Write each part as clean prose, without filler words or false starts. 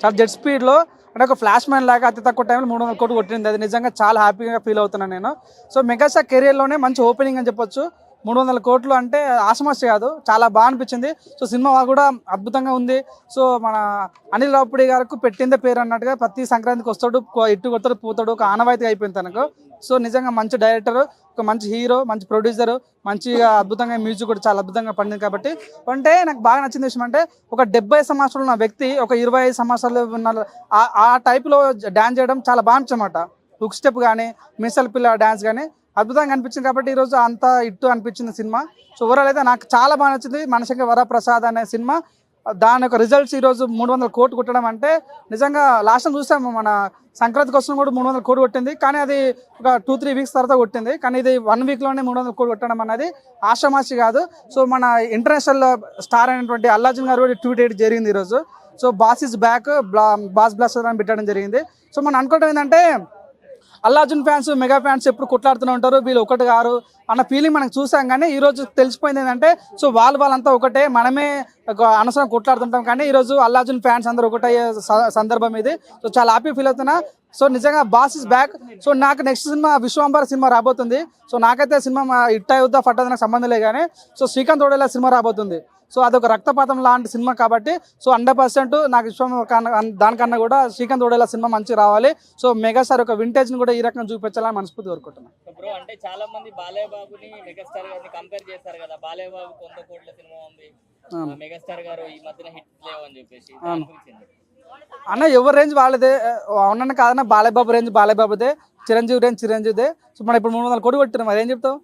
చాలా జెట్ స్పీడ్లో అంటే ఒక ఫ్లాష్ మ్యాన్ లాగా అతి తక్కువ టైంలో 300 కోట్లు కొట్టింది. అది నిజంగా చాలా హ్యాపీగా ఫీల్ అవుతున్నాను నేను. సో మెగాస్టార్ కెరియర్లోనే మంచి ఓపెనింగ్ అని చెప్పొచ్చు. 300 కోట్లు అంటే ఆషమాషి కాదు, చాలా బాగా అనిపించింది. సో సినిమా కూడా అద్భుతంగా ఉంది. సో మన అనిల్ రావుపూడి గారికి పెట్టిందే పేరు అన్నట్టుగా ప్రతి సంక్రాంతికి వస్తాడు, ఇట్టు కొడతాడు, పోతాడు, ఒక ఆనవాయితీగా అయిపోయింది తనకు. సో నిజంగా మంచి డైరెక్టర్, ఒక మంచి హీరో, మంచి ప్రొడ్యూసర్, మంచిగా అద్భుతంగా మ్యూజిక్ కూడా చాలా అద్భుతంగా పండింది. కాబట్టి అంటే నాకు బాగా నచ్చిన విషయం అంటే ఒక 70 సంవత్సరాలు ఉన్న వ్యక్తి ఒక 25 సంవత్సరాలు ఉన్న ఆ టైప్లో డ్యాన్స్ చేయడం చాలా బాగా అన్నమాట. హుక్ స్టెప్ కానీ, మిసల్ పిల్ల డ్యాన్స్ కానీ అద్భుతంగా అనిపించింది. కాబట్టి ఈరోజు అంత ఇట్టు అనిపించింది సినిమా. సో ఓవరాల్ అయితే నాకు చాలా బాగా నచ్చింది. మనశంకర్ వరప్రసాద్ అనే సినిమా, దాని యొక్క రిజల్ట్స్ ఈరోజు 300 కోట్లు కొట్టడం అంటే నిజంగా లాస్ట్ టైం చూసాము మన సంక్రాంతికి వస్తున్న కూడా 300 కోట్లు కొట్టింది. కానీ అది ఒక 2-3 వీక్స్ తర్వాత కొట్టింది. కానీ ఇది 1 వీక్లోనే 300 కోట్లు కొట్టడం అనేది ఆషామాషి కాదు. సో మన ఇంటర్నేషనల్ స్టార్ అయినటువంటి అల్లు అర్జున్ గారు కూడా ట్వీట్ చేయడం జరిగింది ఈరోజు. So boss is back, boss blaster అని పెట్టడం జరిగింది. సో మనం అనుకోవడం ఏంటంటే Allu Arjun fans, mega fans ఎప్పుడు కొట్లాడుతూనే ఉంటారు, వీళ్ళు ఒకటి గారు అన్న ఫీలింగ్ మనకు చూసాం. కానీ ఈరోజు తెలిసిపోయింది ఏంటంటే సో వాళ్ళంతా ఒకటే, మనమే అనవసరం కొట్లాడుతుంటాం. కానీ ఈరోజు అల్లు అర్జున్ ఫ్యాన్స్ అందరూ ఒకటయ్యే సందర్భం ఇది. సో చాలా హ్యాపీ ఫీల్ అవుతున్నా. సో నిజంగా బాస్ ఇస్ బ్యాక్. సో నాకు నెక్స్ట్ సినిమా విశ్వంబర్ సినిమా రాబోతుంది. సో నాకైతే సినిమా ఇట్టా యుద్ధ ఫట్టది నాకు సంబంధం లేదు. కానీ సో శ్రీకాంత్ ఓడేలా సినిమా రాబోతుంది. సో అదొక రక్తపాతం లాంటి సినిమా కాబట్టి సో 100% నాకు విశ్వం దానికన్నా కూడా శ్రీకాంత్ ఓడేలా సినిమా మంచి రావాలి. సో మెగాస్టార్ ఒక వింటేజ్ని కూడా ఈ రకంగా చూపించాలని మనస్ఫూర్తి కోరుకుంటున్నాను. బ్రో అంటే చాలా మంది బాలయ్య బాబుని మెగాస్టార్ గారిని కంపేర్ చేస్తారు కదా. బాలయ్య బాబు 100 కోట్ల సినిమా ఉంది, మెగాస్టార్ గారు ఈ మధ్యన హిట్ లేవు అని చెప్పేసి అన్న ఎవరి రేంజ్ వాళ్ళదే అవునన్న కాదన్న. బాలయ్య బాబు రేంజ్ బాలయ్య బాబుదే, చిరంజీవి రేంజ్ చిరంజీవిదే. సో మనం ఇప్పుడు 300 కోట్లు కొట్టినాం, మరి ఏం చెప్తావు?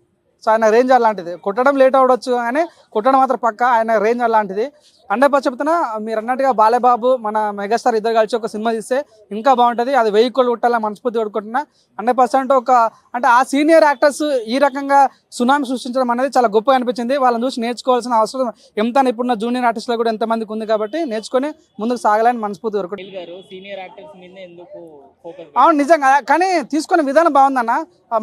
సో ఆయన రేంజ్ అలాంటిది. కొట్టడం లేట్ అవ్వచ్చు కానీ కొట్టడం మాత్రం పక్క, ఆయన రేంజ్ అలాంటిది. 100% చెప్తున్నా. మీరు అన్నట్టుగా బాలయ్య బాబు మన మెగాస్టార్ ఇద్దరు కలిసి ఒక సినిమా తీస్తే ఇంకా బాగుంటుంది. అది 1000 కోట్లు కొట్టాలని మనస్ఫూర్తి కొడుకుంటున్నా. 100% ఒక అంటే ఆ సీనియర్ యాక్టర్స్ ఈ రకంగా సునామీ సృష్టించడం అనేది చాలా గొప్పగా అనిపించింది. వాళ్ళని చూసి నేర్చుకోవాల్సిన అవసరం ఎంత ఇప్పుడున్న జూనియర్ ఆర్టిస్టులు కూడా ఎంతమందికి ఉంది. కాబట్టి నేర్చుకొని ముందుకు సాగాలని మనస్ఫూర్తి కోరుకుంటున్నాను. అవును నిజంగా, కానీ తీసుకునే విధానం బాగుందన్న.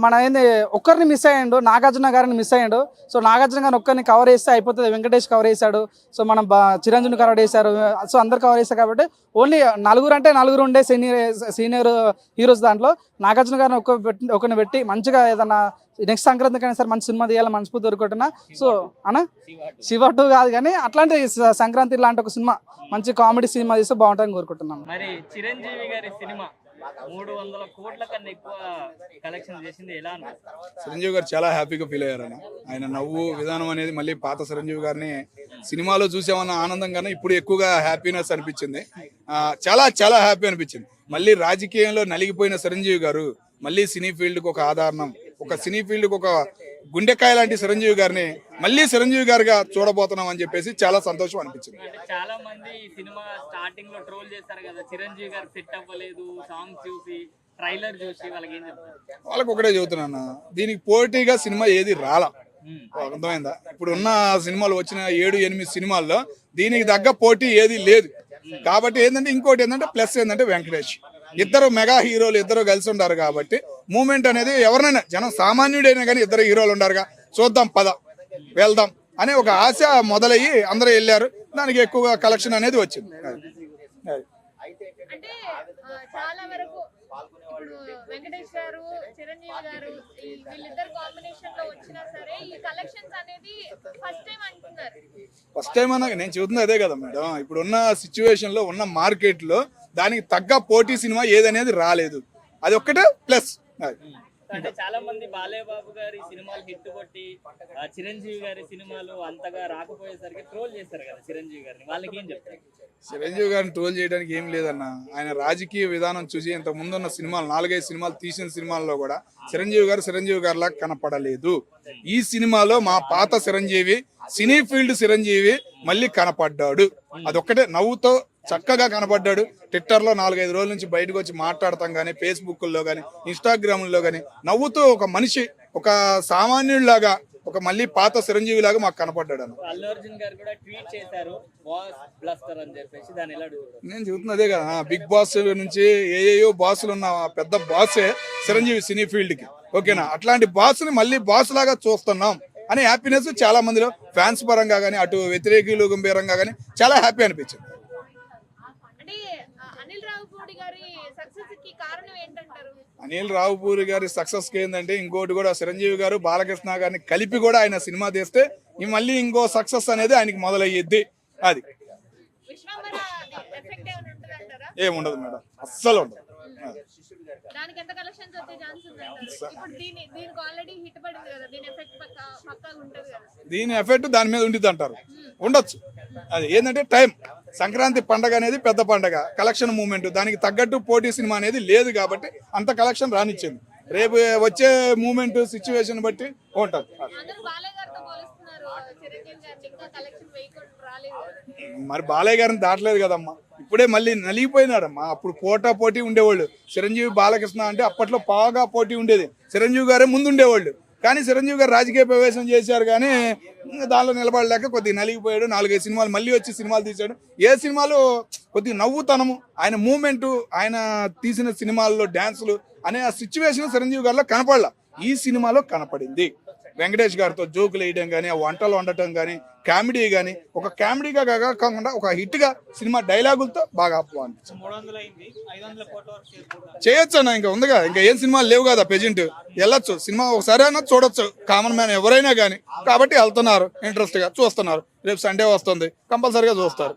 మన ఏంది ఒక్కరిని మిస్ అయ్యాడు, నాగార్జున గారిని మిస్ అయ్యాడు. సో నాగార్జున గారిని ఒక్కరిని కవర్ చేస్తే అయిపోతుంది. వెంకటేష్ కవర్ చేశాడు, సో మనం చిరంజీవిని కవర్ చేశారు, సో అందరు కవర్ చేశారు. కాబట్టి ఓన్లీ నలుగురు ఉండే సీనియర్ హీరోస్ దాంట్లో నాగార్జున గారిని ఒకరిని పెట్టి మంచిగా ఏదన్నా నెక్స్ట్ సంక్రాంతికైనా సరే మంచి సినిమా తీయాలని మనస్ఫూర్తి కోరుకుంటున్నా. సో అన్న శివ 2 కాదు కానీ అట్లాంటి సంక్రాంతి లాంటి ఒక సినిమా మంచి కామెడీ సినిమా తీస్తే బాగుంటుందని కోరుకుంటున్నాను. మరి చిరంజీవి గారి సినిమా 300 కోట్ల కన్నా ఎక్కువ కలెక్షన్ చేసింది ఎలా అనిపిస్తుంది? చిరంజీవి గారు చాలా హ్యాపీగా ఫీల్ అయ్యారన్న. ఆయన నవ్వు విధానం అనేది మళ్ళీ పాత చిరంజీవి గారిని సినిమాలో చూసామన్న ఆనందం కన్నా ఇప్పుడు ఎక్కువగా హ్యాపీనెస్ అనిపించింది. చాలా చాలా హ్యాపీ అనిపించింది. మళ్ళీ రాజకీయంలో నలిగిపోయిన చిరంజీవి గారు మళ్ళీ సినీ ఫీల్డ్కి ఒక ఆధారణం, ఒక సినీ ఫీల్డ్కి ఒక గుండెకాయ లాంటి చిరంజీవి గారిని మళ్ళీ చిరంజీవి గారిగా చూడబోతున్నాం అని చెప్పేసి చాలా సంతోషం అనిపించింది. చాలా మంది సినిమా స్టార్టింగ్ లో ట్రోల్ చేస్తారు కదా, చిరంజీవి గారు సెట్ అవ్వలేదు, సాంగ్ చూసి ట్రైలర్ చూసి వాళ్ళకి ఏం చెప్తారు? వాళ్ళకి ఒకటే చెబుతున్నా, దీనికి పోటీగా సినిమా ఏది రాలా. అర్థమైందా? ఇప్పుడు ఉన్న సినిమాలు వచ్చిన 7-8 సినిమాల్లో దీనికి తగ్గ పోటీ ఏది లేదు. కాబట్టి ఏంటంటే ఇంకోటి ఏంటంటే ప్లస్ ఏంటంటే వెంకటేష్, ఇద్దరు మెగా హీరోలు ఇద్దరు కలిసి ఉంటారు. కాబట్టి మూమెంట్ అనేది ఎవరినైనా జనం సామాన్యుడైనా కానీ ఇద్దరు హీరోలు ఉండారుగా, చూద్దాం పద వెళ్దాం అనే ఒక ఆశ మొదలయ్యి అందరూ వెళ్ళారు. దానికి ఎక్కువగా కలెక్షన్ అనేది వచ్చింది. చాలా వరకు ఇప్పుడు వెంకటేష్ గారు, చిరంజీవి గారు వీళ్ళిద్దరు కాంబినేషన్ లో వచ్చినా సరే ఈ కలెక్షన్స్ అనేది ఫస్ట్ టైం అంటున్నారు. ఫస్ట్ టైం అన్నా నేను చెబుతుంది అదే కదా మేడం. ఇప్పుడు ఉన్న సిచ్యువేషన్ లో ఉన్న మార్కెట్ లో దానికి తగ్గ పోటీ సినిమా ఏదనేది రాలేదు. అది ఒక్కటే ప్లస్. అంటే చాలా మంది బాలయ్య బాబు గారి సినిమాలు హిట్ కొట్టి చిరంజీవి గారి సినిమాలు అంతగా రాకపోయేసరికి ట్రోల్ చేస్తారు కదా చిరంజీవి గారిని, వాళ్ళకి ఏం చెప్తారు? చిరంజీవి గారిని ట్రోల్ చేయడానికి ఏం లేదన్న. ఆయన రాజకీయ విధానం చూసి ఇంత ముందున్న సినిమాలు 4-5 సినిమాలు తీసిన సినిమాల్లో కూడా చిరంజీవి గారిలా కనపడలేదు. ఈ సినిమాలో మా పాత చిరంజీవి, సినీ ఫీల్డ్ చిరంజీవి మళ్ళీ కనపడ్డాడు. అదొక్కటే నవ్వుతో చక్కగా కనపడ్డాడు. ట్విట్టర్లో 4-5 రోజుల నుంచి బయటకు వచ్చి మాట్లాడతాం కానీ, ఫేస్బుక్లో కానీ, ఇన్స్టాగ్రామ్లో కానీ నవ్వుతూ ఒక మనిషి, ఒక సామాన్యుడిలాగా, ఒక మళ్ళీ పాత చిరంజీవి లాగా మాకు కనపడ్డాడు. అల్లు అర్జున్ గారు కూడా ట్వీట్ చేశారు బాస్ బ్లాస్టర్ అని చెప్పేసి, దాన్ని ఎలా అడుగుతారు? నేను చెబుతున్నదే కదా, బిగ్ బాస్ నుంచి ఏయో బాసులు ఉన్న పెద్ద బాసే చిరంజీవి సినీ ఫీల్డ్ కి. ఓకేనా? అట్లాంటి బాస్ ని మళ్ళీ బాస్ లాగా చూస్తున్నాం అనే హ్యాపీనెస్ చాలా మందిలో ఫ్యాన్స్ పరంగా కానీ, అటు వ్యతిరేకులు గంభీరంగా కానీ చాలా హ్యాపీ అనిపించింది. అంటే కి కారణం ఏంటంటారు? అనిల్ రావుపూరి గారి సక్సెస్ కి ఏంటంటే ఇంకోటి కూడా చిరంజీవి గారు బాలకృష్ణ గారిని కలిపి కూడా ఆయన సినిమా తీస్తే మళ్ళీ ఇంకో సక్సెస్ అనేది ఆయనకి మొదలయ్యేది. అది విశ్వంబర ఎఫెక్ట్ ఏమైనా ఉంటదంటారా? ఏముండదు మేడం, అస్సలు ఉండదు. దానికి ఎంత కలెక్షన్స్ వచ్చే ఛాన్స్ ఉందంటారు? ఇప్పుడు దీనికి ఆల్రెడీ హిట్ పడింది కదా, దీని ఎఫెక్ట్ పక్కాగా ఉంటది కదా. దీని ఎఫెక్ట్ దాని మీద ఉండిద్ది అంటారు, ఉండొచ్చు. అది ఏంటంటే టైం, సంక్రాంతి పండగ అనేది పెద్ద పండగ, కలెక్షన్ మూమెంట్, దానికి తగ్గట్టు పోటీ సినిమా అనేది లేదు కాబట్టి అంత కలెక్షన్ రానిచ్చింది. రేపు వచ్చే మూమెంట్ సిచ్యువేషన్ బట్టి ఉంటుంది. అందరూ బాలయ్య గారితో పోలుస్తున్నారు, చిరంజీవి గారిని ఇంకా కలెక్షన్ వేయకుండా రాలేదు కదా. మరి బాలయ్య గారిని దాటలేదు కదమ్మా, ఇప్పుడే మళ్ళీ నలిగిపోయినాడమ్మా. అప్పుడు పోటీ ఉండేవాళ్ళు, చిరంజీవి బాలకృష్ణ అంటే అప్పట్లో బాగా పోటీ ఉండేది, చిరంజీవి గారే ముందు ఉండేవాళ్ళు. కానీ చిరంజీవి గారు రాజకీయ ప్రవేశం చేశారు కానీ దానిలో నిలబడలేక కొద్దిగా నలిగిపోయాడు. 4-5 సినిమాలు మళ్ళీ వచ్చి సినిమాలు తీశాడు. ఏ సినిమాలు కొద్దిగా నవ్వుతనము, ఆయన మూమెంట్, ఆయన తీసిన సినిమాల్లో డ్యాన్సులు అనే ఆ సిచ్యువేషన్ చిరంజీవి గారిలో కనపడలా. ఈ సినిమాలో కనపడింది. వెంకటేష్ గారితో జోకులు వేయడం కానీ, ఆ వంటలు వండటం కానీ, కామెడీ కానీ, ఒక కామెడీగా కాకుండా ఒక హిట్ గా సినిమా డైలాగులతో బాగా అనిపించింది. చేయొచ్చు అన్న, ఇంకా ఉందిగా, ఇంకా ఏం సినిమాలు లేవు కదా ప్రెజెంట్. వెళ్ళొచ్చు సినిమా ఒకసారి అయినా చూడొచ్చు, కామన్ మ్యాన్ ఎవరైనా కానీ. కాబట్టి వెళ్తున్నారు, ఇంట్రెస్ట్ గా చూస్తున్నారు. రేపు సండే వస్తుంది, కంపల్సరీగా చూస్తారు.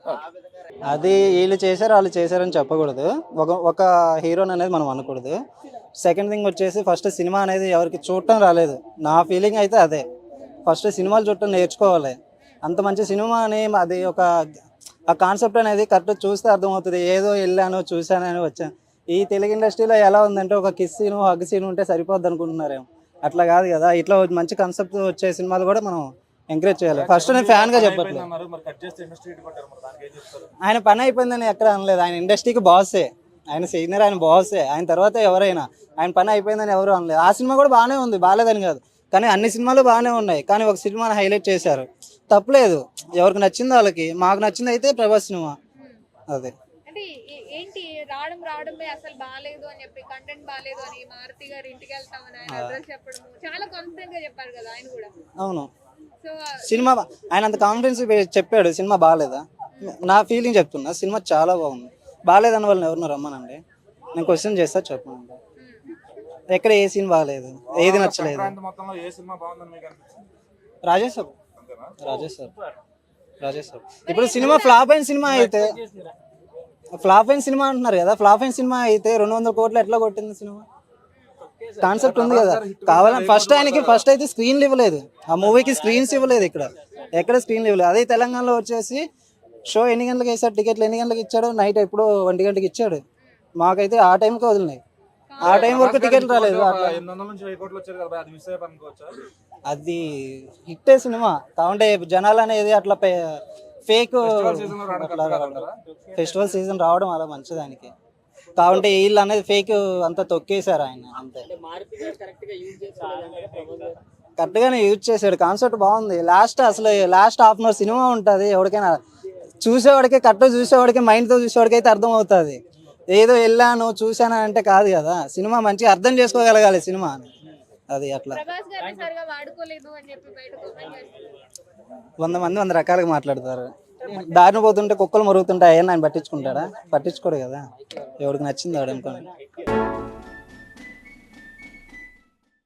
అది వీళ్ళు చేశారు వాళ్ళు చేశారని చెప్పకూడదు, ఒక హీరోని అనేది మనం అనకూడదు. సెకండ్ థింగ్ వచ్చేసి ఫస్ట్ సినిమా అనేది ఎవరికి చూడటం రాలేదు. నా ఫీలింగ్ అయితే అదే, ఫస్ట్ సినిమాలు చూడటం నేర్చుకోవాలి. అంత మంచి సినిమా అని అది ఆ కాన్సెప్ట్ అనేది కరెక్ట్ చూస్తే అర్థమవుతుంది. ఏదో వెళ్ళాను చూశాను అని వచ్చాను. ఈ తెలుగు ఇండస్ట్రీలో ఎలా ఉందంటే ఒక కిస్ సీను హగ్ సీను ఉంటే సరిపోద్ది అనుకుంటున్నారేమో, అట్లా కాదు కదా. ఇట్లా మంచి కాన్సెప్ట్ వచ్చే సినిమాలు కూడా మనం ఎంకరేజ్ చేయాలి. ఫస్ట్ నేను ఫ్యాన్ గా చెప్పట్లేదు, ఆయన పని అయిపోయిందని ఎక్కడ అనలేదు. ఆయన ఇండస్ట్రీకి బాసే, ఆయన సీనియర్, ఆయన బాసే. ఆయన తర్వాత ఎవరైనా ఆయన పని అయిపోయిందని ఎవరు అనలేదు. ఆ సినిమా కూడా బాగానే ఉంది, బాగాలేదని కాదు, కానీ అన్ని సినిమాలు బాగానే ఉన్నాయి. కానీ ఒక సినిమాని హైలైట్ చేశారు, తప్పలేదు. ఎవరికి నచ్చింది వాళ్ళకి. మాకు నచ్చింది అయితే ప్రభాస్ సినిమా. అదే అంటే ఏంటి రావడమే అసలు బాగాలేదు అని చెప్పి, కంటెంట్ బాగాలేదు అని మారుతి గారు ఇంటికి వెళ్తామని ఆయన అడ్రస్ చెప్పడం చాలా కాన్ఫిడెంట్ గా చెప్పారు కదా ఆయన కూడా. అవును, సో సినిమా ఆయన అంత కాన్ఫిడెన్స్ చెప్పాడు, సినిమా బాగాలేదా? నా ఫీలింగ్ చెప్తున్నా, సినిమా చాలా బాగుంది. బాగాలేదని వాళ్ళని ఎవరినో రమ్మనండి, నేను క్వశ్చన్ చేస్తా చెప్పండి. ఎక్కడ ఏ సీన్ బాగాలేదు, ఏది నచ్చలేదు? రాజేశ్వర్. ఇప్పుడు సినిమా ఫ్లాప్ అయిన సినిమా అయితే, ఫ్లాప్ అయిన సినిమా అంటున్నారు కదా, ఫ్లాప్ అయిన సినిమా అయితే 200 కోట్లు ఎట్లా కొట్టింది సినిమా? కాన్సెప్ట్ ఉంది కదా. కావాలని ఫస్ట్ అయితే స్క్రీన్లు ఇవ్వలేదు, ఆ మూవీకి స్క్రీన్స్ ఇవ్వలేదు. ఇక్కడ ఎక్కడ స్క్రీన్లు ఇవ్వలేదు. అదే తెలంగాణలో వచ్చేసి షో ఎన్ని గంటలకు వేసాడు, టికెట్లు ఎన్ని గంటలకు ఇచ్చాడు, నైట్ ఎప్పుడో 1 గంటకి ఇచ్చాడు. మాకైతే ఆ టైంకి వదిలినాయి, ఆ టైం వరకు టికెట్లు రాలేదు. అది హిట్టే సినిమా కావంటే జనాలు అనేది అట్లా ఫేక్ ఫెస్టివల్ సీజన్ రావడం అలా మంచిదానికి కావంటే వీళ్ళు అనేది ఫేక్ అంతా తొక్కేశారు ఆయన. అంతే, కరెక్ట్ గానే యూజ్ చేశాడు. కాన్సెప్ట్ బాగుంది. Last half an hour cinema ఉంటుంది, ఎవరికైనా చూసేవాడికి కరెక్ట్ చూసేవాడికి మైండ్తో చూసేవాడికి అయితే అర్థం అవుతుంది. ఏదో వెళ్ళాను చూశాను అంటే కాదు కదా. సినిమా మంచిగా అర్థం చేసుకోగలగాలి సినిమా, అది అట్లా. 100 మంది 100 రకాలుగా మాట్లాడతారు. దారిని పోతుంటే కుక్కలు మరుగుతుంటాయి, ఆయన పట్టించుకుంటాడా? పట్టించుకోడు కదా. ఎవరికి నచ్చింది వాడు అనుకోండి.